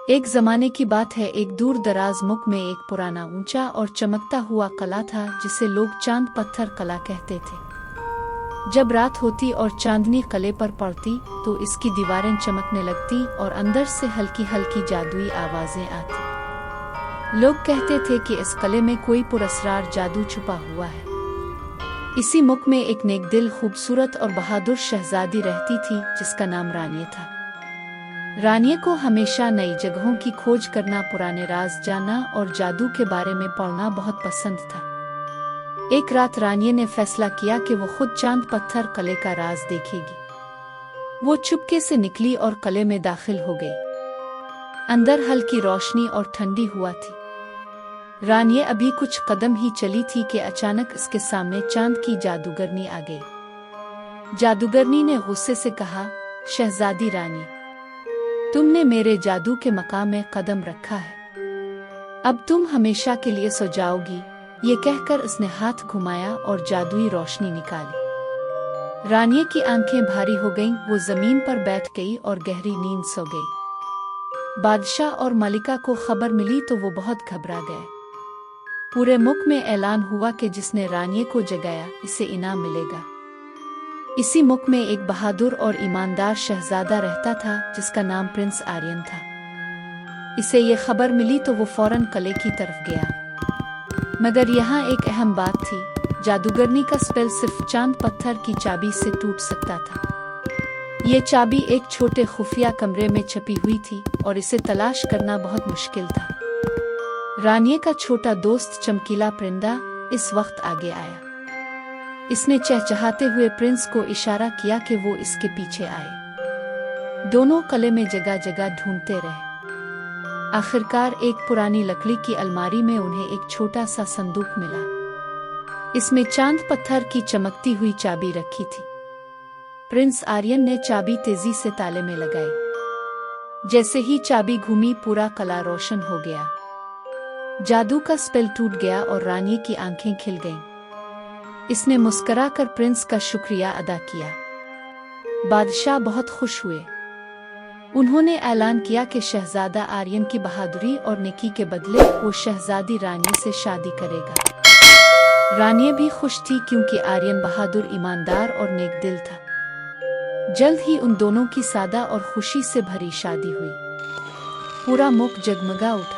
एक जमाने की बात है, एक दूर दराज मुल्क में एक पुराना ऊंचा और चमकता हुआ कला था जिसे लोग चांद पत्थर कला कहते थे। जब रात होती और चांदनी कले पर पड़ती तो इसकी दीवारें चमकने लगती और अंदर से हल्की हल्की जादुई आवाजें आती। लोग कहते थे कि इस कले में कोई पुरस्कार जादू छुपा हुआ है। इसी मुल्क में एक नेकदिल, खूबसूरत और बहादुर शहजादी रहती थी जिसका नाम रानिया था। रानिया को हमेशा नई जगहों की खोज करना, पुराने राज जानना और जादू के बारे में पढ़ना बहुत पसंद था। एक रात रानिया ने फैसला किया कि वो खुद चांद पत्थर कले का राज देखेगी। वो चुपके से निकली और कले में दाखिल हो गई। अंदर हल्की रोशनी और ठंडी हुआ थी। रानिया अभी कुछ कदम ही चली थी कि अचानक इसके सामने चांद की जादूगरनी आ गई। जादूगरनी ने गुस्से से कहा, शहजादी रानी, तुमने मेरे जादू के मकाम में कदम रखा है, अब तुम हमेशा के लिए सो जाओगी। ये कहकर उसने हाथ घुमाया और जादुई रोशनी निकाली। रानिया की आंखें भारी हो गईं, वो जमीन पर बैठ गई और गहरी नींद सो गई। बादशाह और मलिका को खबर मिली तो वो बहुत घबरा गए। पूरे मुल्क में ऐलान हुआ कि जिसने रानिया को जगाया इसे इनाम मिलेगा। इसी मुल्क में एक बहादुर और ईमानदार शहजादा रहता था जिसका नाम प्रिंस आर्यन था। इसे ये खबर मिली तो वो फौरन कले की तरफ गया। मगर यहाँ एक अहम बात थी, जादूगरनी का स्पेल सिर्फ चांद पत्थर की चाबी से टूट सकता था। ये चाबी एक छोटे खुफिया कमरे में छुपी हुई थी और इसे तलाश करना बहुत मुश्किल था। रानिया का छोटा दोस्त चमकीला परिंदा इस वक्त आगे आया। इसने चहचहाते हुए प्रिंस को इशारा किया कि वो इसके पीछे आए। दोनों कले में जगह जगह ढूंढते रहे। आखिरकार एक पुरानी लकड़ी की अलमारी में उन्हें एक छोटा सा संदूक मिला। इसमें चांद पत्थर की चमकती हुई चाबी रखी थी। प्रिंस आर्यन ने चाबी तेजी से ताले में लगाई। जैसे ही चाबी घूमी, पूरा कला रोशन हो गया। जादू का स्पेल टूट गया और रानिया की आंखें खिल गईं। इसने मुस्कुराकर प्रिंस का शुक्रिया अदा किया। बादशाह बहुत खुश हुए। उन्होंने ऐलान किया कि शहजादा आर्यन की बहादुरी और नेकी के बदले वो शहजादी रानिया से शादी करेगा। रानिया भी खुश थी क्योंकि आर्यन बहादुर, ईमानदार और नेकदिल था। जल्द ही उन दोनों की सादा और खुशी से भरी शादी हुई। पूरा मुल्क जगमगा उठा।